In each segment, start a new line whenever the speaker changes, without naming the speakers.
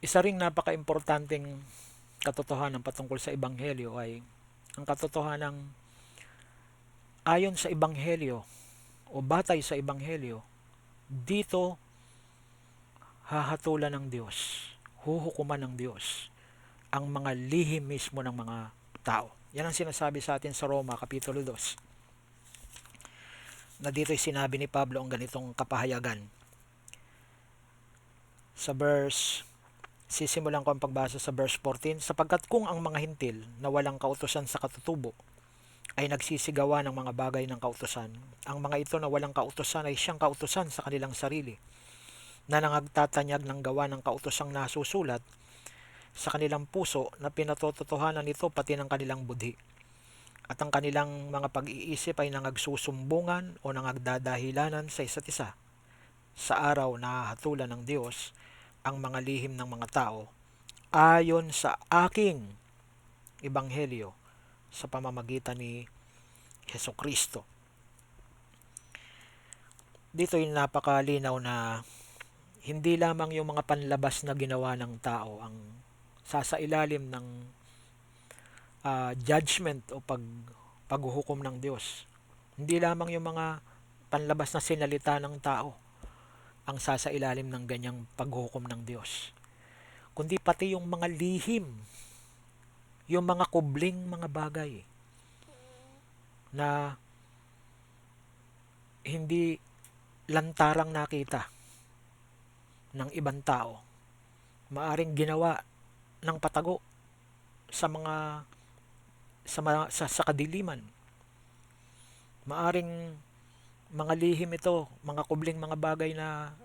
Isa ring napaka-importanting katotohanan patungkol sa Ebanghelyo ay ang katotohanang ayon sa Ebanghelyo o batay sa Ebanghelyo, dito hahatulan ng Diyos, huhukuman ng Diyos ang mga lihim mismo ng mga tao. Yan ang sinasabi sa atin sa Roma Kapitulo 2, na dito'y sinabi ni Pablo ang ganitong kapahayagan. Sa verse, sisimulan ko ang pagbasa sa verse 14, sapagkat kung ang mga hintil na walang kautusan sa katutubo ay nagsisigawa ng mga bagay ng kautusan, ang mga ito na walang kautusan ay siyang kautusan sa kanilang sarili, na nangagtatanyag ng gawa ng kautosang nasusulat sa kanilang puso na pinatototohanan nito pati ng kanilang budhi. At ang kanilang mga pag-iisip ay nangagsusumbungan o nangagdadahilanan sa isa't isa. Sa araw na hatulan ng Diyos ang mga lihim ng mga tao ayon sa aking ebanghelyo sa pamamagitan ni Hesus Kristo. Dito ay napakalinaw na hindi lamang yung mga panlabas na ginawa ng tao ang sasailalim ng judgment o paghuhukom ng Diyos. Hindi lamang yung mga panlabas na sinalita ng tao ang sasailalim ng ganyang paghuhukom ng Diyos, kundi pati yung mga lihim, yung mga kubling mga bagay na hindi lantarang nakita ng ibang tao, maaring ginawa ng patago sa mga sa kadiliman. Maaring mga lihim ito, mga kubling mga bagay na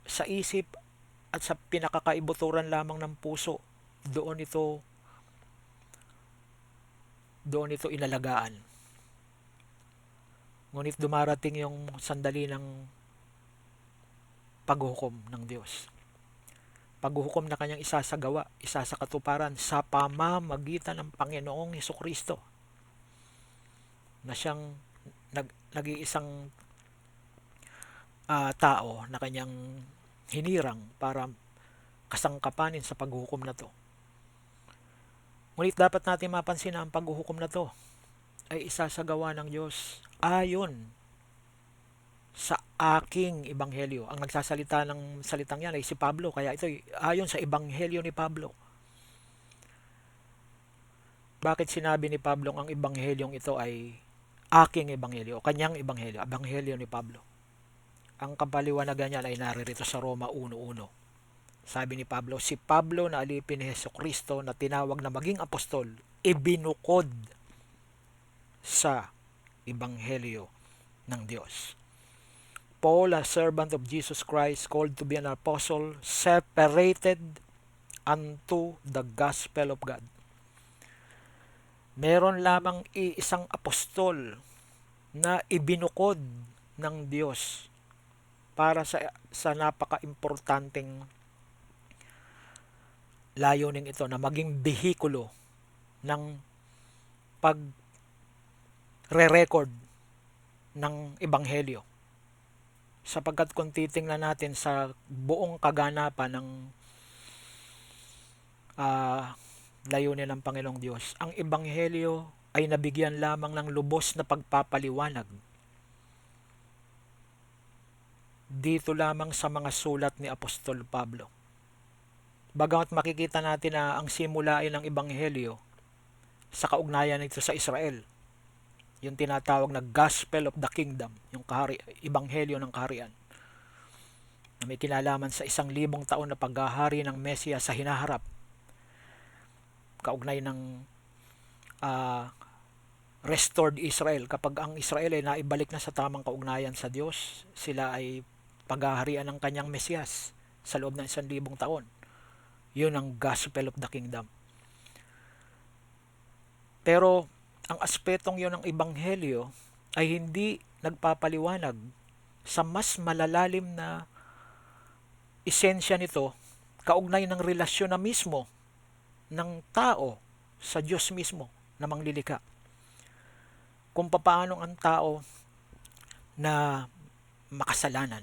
sa isip at sa pinakakaibuturan lamang ng puso, doon ito inalagaan. Ngunit dumarating yung sandali ng paghukom ng Diyos. Paghuhukom na kanyang isasagawa, isasakatuparan sa pamamagitan ng Panginoong Hesukristo, na siyang nag-iisang tao na kanyang hinirang para kasangkapanin sa paghuhukom na to. Ngunit dapat natin mapansin na ang paghuhukom na to ay isasagawa ng Diyos ayon sa aking ebanghelyo. Ang nagsasalita ng salitang yan ay si Pablo, kaya ito ay ayon sa ebanghelyo ni Pablo. Bakit sinabi ni Pablo ang ebanghelyong ito ay aking ebanghelyo o kanyang ebanghelyo, ebanghelyo ni Pablo? Ang kapaliwanagan niyan ay naririto sa Roma 1:1. Sabi ni Pablo, si Pablo na alipin ni Hesukristo na tinawag na maging apostol, ibinukod sa ebanghelyo ng Diyos. Paul, a servant of Jesus Christ, called to be an apostle, separated unto the gospel of God. Meron lamang iisang apostol na ibinukod ng Diyos para sa napaka-importanting layunin ito na maging behikulo ng pag-re-record ng ebanghelyo. Sapagkat kung titingnan natin sa buong kaganapan ng layunin ng Panginoong Diyos, ang ebanghelyo ay nabigyan lamang ng lubos na pagpapaliwanag dito lamang sa mga sulat ni Apostol Pablo. Bagamat makikita natin na ang simulain ng ebanghelyo sa kaugnayan nito sa Israel, yung tinatawag na Gospel of the Kingdom, yung ebanghelyo ng kaharian, na may kinalaman sa 1,000 taon na paghahari ng Mesiyas sa hinaharap, kaugnay ng restored Israel. Kapag ang Israel ay naibalik na sa tamang kaugnayan sa Diyos, sila ay paghaharian ng kanyang Mesiyas sa loob ng 1,000 taon. Yun ang Gospel of the Kingdom. Pero ang aspetong yun ng ebanghelyo ay hindi nagpapaliwanag sa mas malalalim na esensya nito, kaugnay ng relasyon na mismo ng tao sa Diyos mismo na manglilika. Kung paano ang tao na makasalanan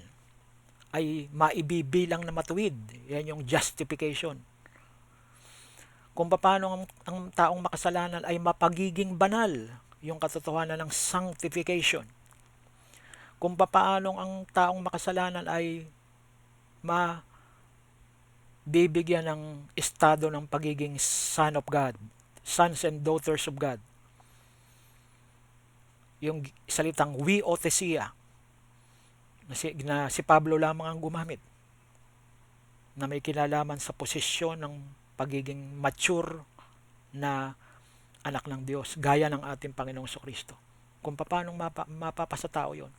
ay maibibilang na matuwid. Yan yung justification. Kung paano ang taong makasalanan ay mapagiging banal, yung katotohanan ng sanctification. Kung paano ang taong makasalanan ay mabibigyan ng estado ng pagiging son of God, sons and daughters of God. Yung salitang weothesia na si Pablo lamang ang gumamit, na may kinalaman sa posisyon ng pagiging mature na anak ng Diyos, gaya ng ating Panginoong Kristo. Kung paano mapapasa tao yon.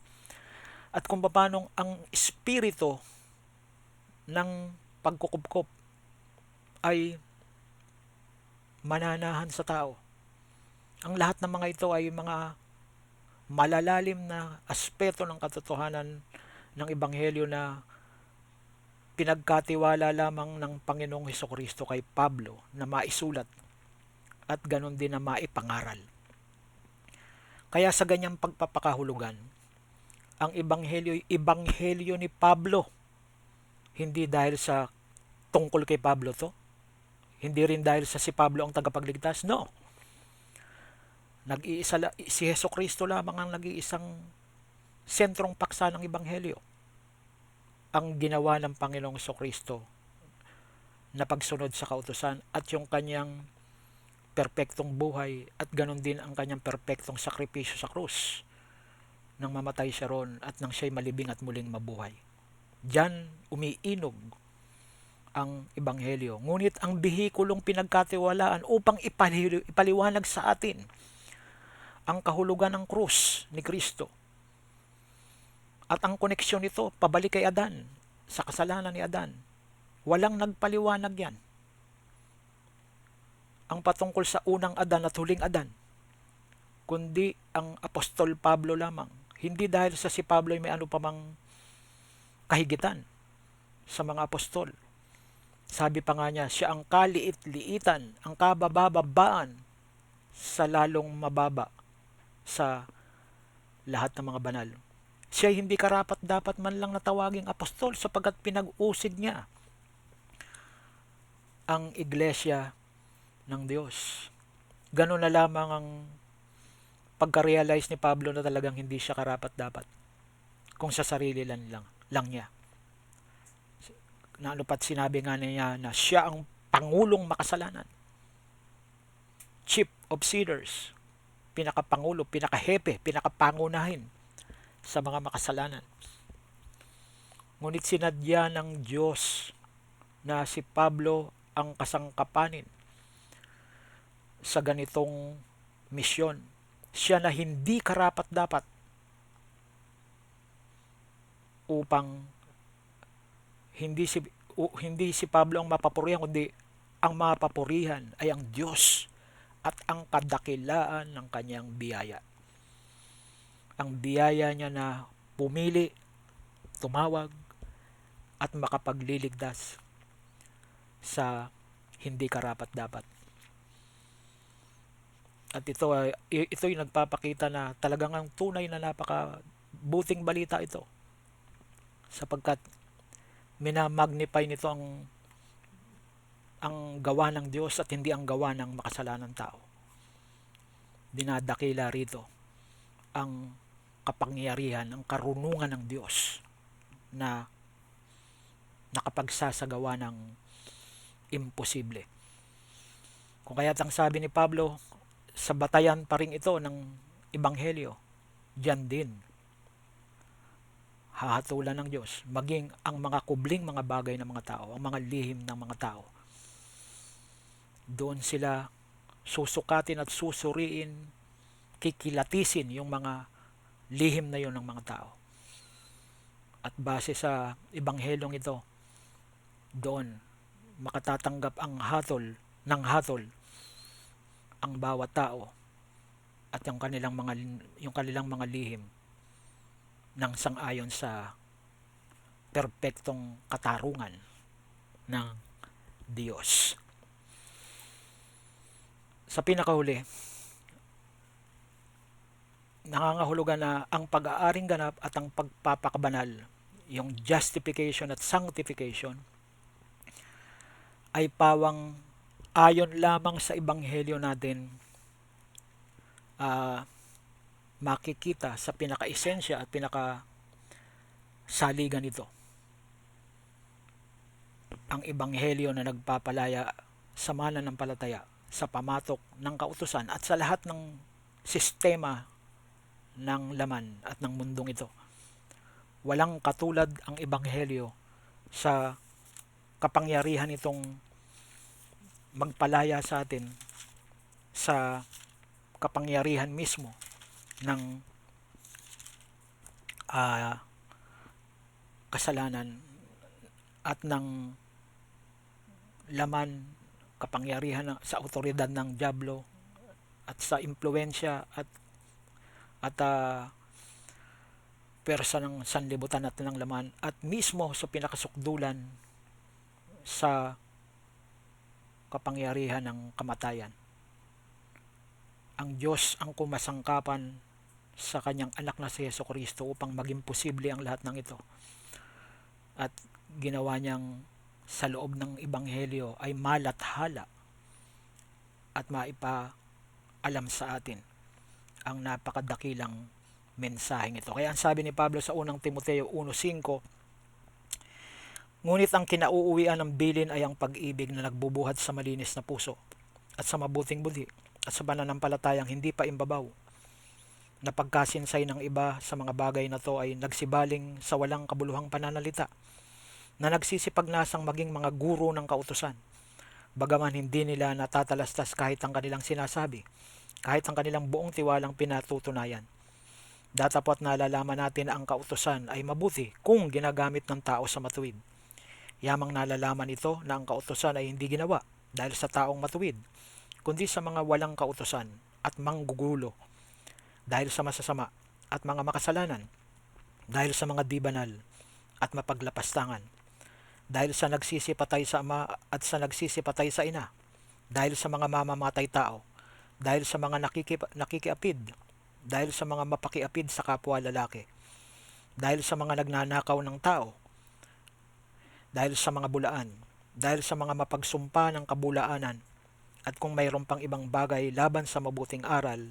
At kung paano ang espiritu ng pagkukupkop ay mananahan sa tao. Ang lahat ng mga ito ay mga malalalim na aspeto ng katotohanan ng Ebanghelyo na pinagkatiwala lamang ng Panginoong Hesukristo kay Pablo na maisulat at ganon din na maipangaral. Kaya sa ganyang pagpapakahulugan, ang Ebanghelyo ni Pablo, hindi dahil sa tungkol kay Pablo to, hindi rin dahil sa si Pablo ang tagapagligtas, no. Si Hesukristo lamang ang nag-iisang sentrong paksa ng Ebanghelyo. Ang ginawa ng Panginoong Hesukristo na pagsunod sa kautusan at yung kanyang perpektong buhay at ganon din ang kanyang perpektong sakripisyo sa krus nang mamatay siya ron at nang siya'y malibing at muling mabuhay. Diyan umiinog ang Ebanghelyo. Ngunit ang bihikulong pinagkatiwalaan upang ipaliwanag sa atin ang kahulugan ng krus ni Kristo at ang koneksyon nito pabalik kay Adan, sa kasalanan ni Adan. Walang nagpaliwanag yan. Ang patungkol sa unang Adan at huling Adan, kundi ang Apostol Pablo lamang. Hindi dahil sa si Pablo ay may ano pa mang kahigitan sa mga apostol. Sabi pa nga niya, siya ang kaliit-liitan, ang kababababaan sa lalong mababa sa lahat ng mga banal. Siya hindi karapat-dapat man lang natawaging apostol sapagkat pinag-usig niya ang iglesia ng Diyos. Ganun na lamang ang pagka-realize ni Pablo na talagang hindi siya karapat-dapat kung sa sarili lang niya. Na ano pat sinabi nga niya na siya ang pangulong makasalanan, chief of sinners, pinakapangulo, pinakahepe, pinakapangunahin sa mga makasalanan. Ngunit sinadya ng Diyos na si Pablo ang kasangkapanin sa ganitong misyon. Siya na hindi karapat-dapat upang hindi si Pablo ang mapapurihan, kundi ang mapapurihan ay ang Diyos at ang kadakilaan ng kanyang biyaya. Ang biyaya niya na pumili, tumawag, at makapagliligtas sa hindi karapat-dapat. At ito'y nagpapakita na talagang ang tunay na napakabuting balita ito, sapagkat minamagnify nito ang gawa ng Diyos at hindi ang gawa ng makasalanang tao. Dinadakila rito ang kapangyarihan, ang karunungan ng Diyos na nakapagsasagawa ng imposible. Kung kaya't ang sabi ni Pablo, sa batayan pa rin ito ng Ebanghelyo, diyan din hahatulan ng Diyos, maging ang mga kubling mga bagay ng mga tao, ang mga lihim ng mga tao. Doon sila susukatin at susuriin, kikilatisin yung mga lihim na yon ng mga tao. At base sa Ebanghelyong ito, doon makatatanggap ang hatol ang bawat tao at yung kanilang mga lihim ng sang-ayon sa perpektong katarungan ng Diyos. Sa pinakahuli, nangangahulugan na ang pag-aaring ganap at ang pagpapakabanal, yung justification at sanctification, ay pawang ayon lamang sa ebanghelyo natin uh, makikita sa pinaka-esensya at pinaka-saligan nito. Ang ebanghelyo na nagpapalaya sa mananampalataya sa pamatok ng kautusan at sa lahat ng sistema ng laman at ng mundong ito. Walang katulad ang ebanghelyo sa kapangyarihan itong magpalaya sa atin sa kapangyarihan mismo ng kasalanan at ng laman, kapangyarihan sa autoridad ng diablo at sa impluensya at persa ng sanlibutan at ng laman, at mismo sa pinakasukdulan sa kapangyarihan ng kamatayan. Ang Diyos ang kumasangkapan sa kanyang anak na si Jesucristo upang maging posible ang lahat ng ito. At ginawa niyang sa loob ng ebanghelyo ay malathala at maipaalam sa atin ang napakadakilang mensaheng ito. Kaya ang sabi ni Pablo sa unang Timoteo 1:5, ngunit ang kinauuwian ng bilin ay ang pag-ibig na nagbubuhat sa malinis na puso at sa mabuting budi at sa pananampalatayang hindi pa imbabaw, na pagkasinsay ng iba sa mga bagay na to ay nagsibaling sa walang kabuluhang pananalita, na nagsisipagnasang maging mga guro ng kautusan, bagaman hindi nila natatalastas kahit ang kanilang sinasabi, kahit ang kanilang buong tiwalang pinatutunayan. Datapwat nalalaman natin na ang kautusan ay mabuti kung ginagamit ng tao sa matuwid. Yamang nalalaman ito na ang kautusan ay hindi ginawa dahil sa taong matuwid, kundi sa mga walang kautusan at manggugulo, dahil sa masasama at mga makasalanan, dahil sa mga di banal at mapaglapastangan, dahil sa nagsisipatay sa ama at sa nagsisipatay sa ina, dahil sa mga mamamatay tao, dahil sa mga nakikiapid, dahil sa mga mapakiapid sa kapwa lalaki, dahil sa mga nagnanakaw ng tao, dahil sa mga bulaan, dahil sa mga mapagsumpa ng kabulaanan, at kung mayroon pang ibang bagay laban sa mabuting aral,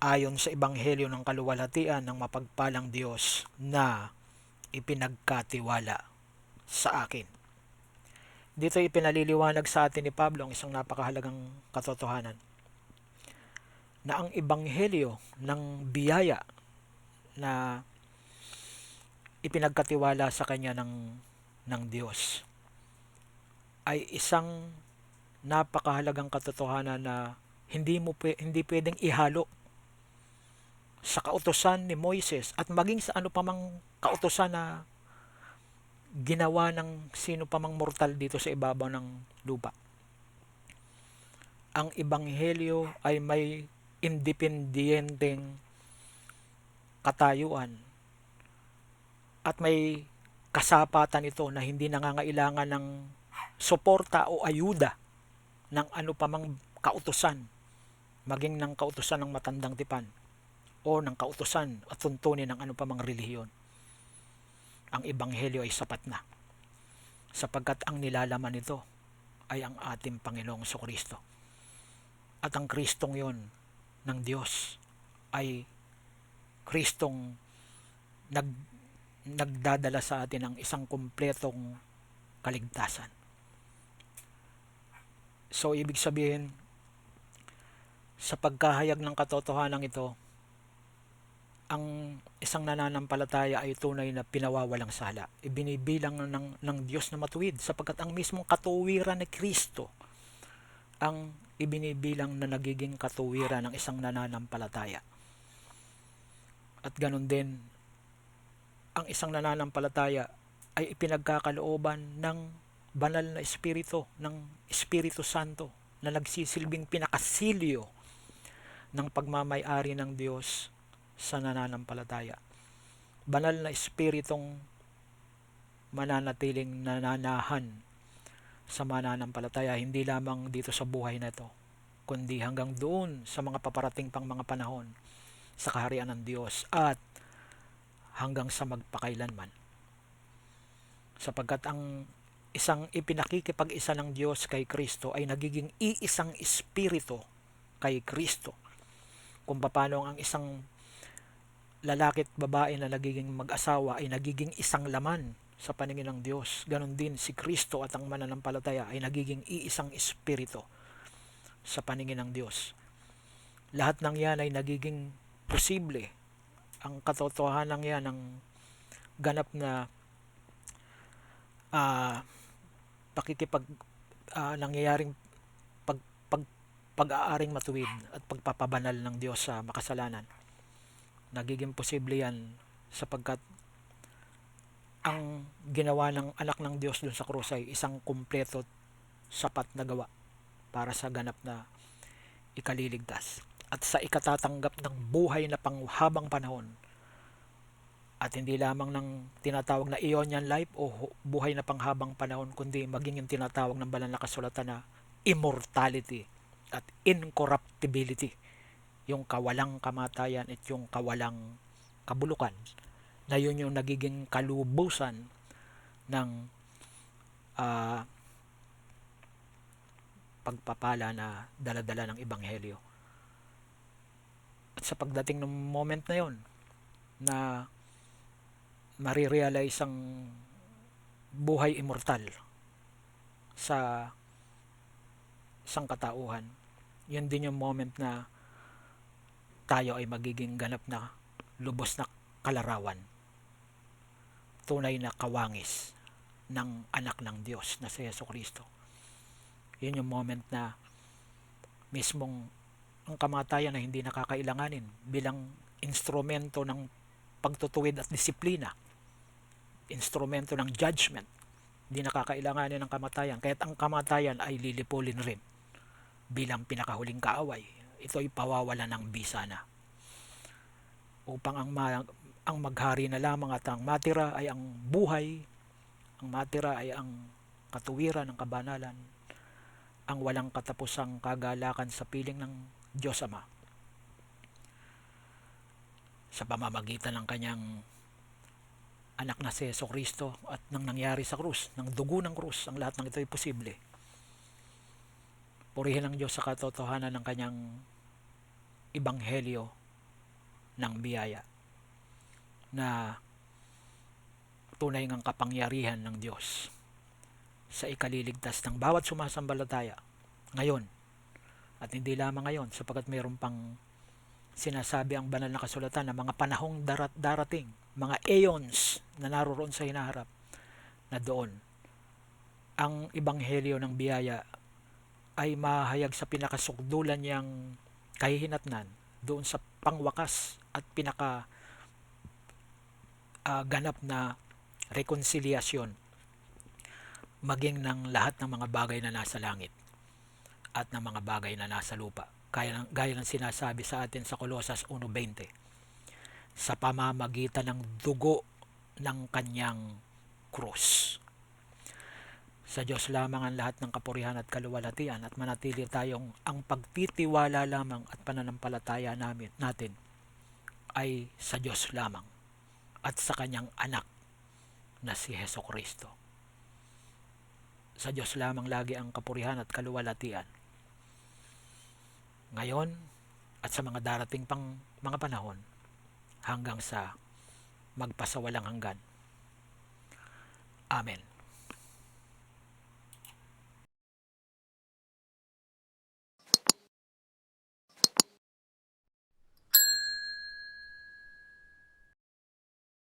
ayon sa ebanghelyo ng kaluwalhatian ng mapagpalang Diyos na ipinagkatiwala sa akin. Dito ipinaliliwanag sa atin ni Pablo ang isang napakahalagang katotohanan, na ang ebanghelyo ng biyaya na ipinagkatiwala sa kanya ng Diyos ay isang napakahalagang katotohanan na hindi pwedeng ihalo sa kautusan ni Moises at maging sa ano pa mang kautusan na ginawa ng sino pa mang mortal dito sa ibabaw ng lupa. Ang ebanghelyo ay may independenteng katayuan at may kasapatan ito na hindi nangangailangan ng suporta o ayuda ng ano pa mang kautusan, maging ng kautusan ng matandang tipan o ng kautusan at tuntunin ng ano pa mang relihiyon. Ang ebanghelyo ay sapat na, sapagkat ang nilalaman nito ay ang ating Panginoong Jesucristo. At ang Kristong yon ng Diyos ay Kristong nagdadala sa atin ng isang kumpletong kaligtasan. So ibig sabihin, sa pagkahayag ng katotohanan ito, ang isang nananampalataya ay tunay na pinawawalang sala. Ibinibilang ng Diyos na matuwid, sapagkat ang mismong katuwiran ni Kristo ang ibinibilang na nagiging katuwiran ng isang nananampalataya. At ganun din, ang isang nananampalataya ay ipinagkakalooban ng banal na Espiritu, ng Espiritu Santo, na nagsisilbing pinakasilyo ng pagmamay-ari ng Diyos sa nananampalataya. Banal na Espiritong mananatiling nananahan sa mananampalataya, hindi lamang dito sa buhay na ito, kundi hanggang doon sa mga paparating pang mga panahon sa kaharian ng Diyos, at hanggang sa magpakailanman. Sapagkat ang isang ipinakikipag-isa ng Diyos kay Kristo ay nagiging iisang espiritu kay Kristo. Kung paano ang isang lalaki at babae na nagiging mag-asawa ay nagiging isang laman sa paningin ng Diyos, ganon din si Kristo at ang mananampalataya ay nagiging iisang espiritu sa paningin ng Diyos. Lahat ng yan ay nagiging posible. Ang katotohanan yan ng ganap na pakikipag nangyayaring pag, pag, pag-aaring matuwid at pagpapabanal ng Diyos sa makasalanan. Nagiging posible yan sapagkat ang ginawa ng anak ng Diyos dun sa krus ay isang kumpleto sapat na gawa para sa ganap na ikaliligtas at sa ikatatanggap ng buhay na panghabang panahon, at hindi lamang ng tinatawag na Aeonian life o buhay na panghabang panahon, kundi maging yung tinatawag ng banal na kasulatan na immortality at incorruptibility, yung kawalang kamatayan at yung kawalang kabulukan, na yun yung nagiging kalubusan ng pagpapala na daladala ng Ebanghelyo. At sa pagdating ng moment na yon na marirealize ang buhay immortal sa sangkatauhan, yun din yung moment na tayo ay magiging ganap na lubos na kalarawan, tunay na kawangis ng anak ng Diyos na si Jesucristo. Yun yung moment na mismong ang kamatayan na hindi nakakailanganin bilang instrumento ng pagtutuwid at disiplina, instrumento ng judgment, hindi nakakailanganin ng kamatayan, kaya't ang kamatayan ay lilipulin rin bilang pinakahuling kaaway. Ito ay pawawala ng bisa na, upang ang maghari na lamang at ang matira ay ang buhay, ang matira ay ang katuwiran ng kabanalan, ang walang katapusang kagalakan sa piling ng Diyos Ama sa pamamagitan ng kanyang anak na si Jesucristo at nang nangyari sa krus, ng dugo ng krus. Ang lahat ng ito ay posible. Purihin ang Diyos sa katotohanan ng kanyang ebanghelyo ng biyaya na tunay ngang kapangyarihan ng Diyos sa ikaliligtas ng bawat sumasambalataya ngayon, at hindi lamang ngayon, sapagkat mayroon pang sinasabi ang banal na kasulatan na mga panahong darating, mga eons na naroon sa hinaharap, na doon ang ebanghelyo ng biyaya ay mahayag sa pinakasukdulan niyang kahihinatnan, doon sa pangwakas at pinaka ganap na rekonsilyasyon maging ng lahat ng mga bagay na nasa langit at ng mga bagay na nasa lupa. Gaya ng sinasabi sa atin sa Colosas 1:20, sa pamamagitan ng dugo ng kanyang krus. Sa Diyos lamang ang lahat ng kapurihan at kaluwalhatian, at manatili tayong ang pagtitiwala lamang at pananampalataya natin ay sa Diyos lamang at sa kanyang anak na si Jesucristo. Sa Diyos lamang lagi ang kapurihan at kaluwalhatian, ngayon at sa mga darating pang mga panahon, hanggang sa magpasawalang hanggan. Amen.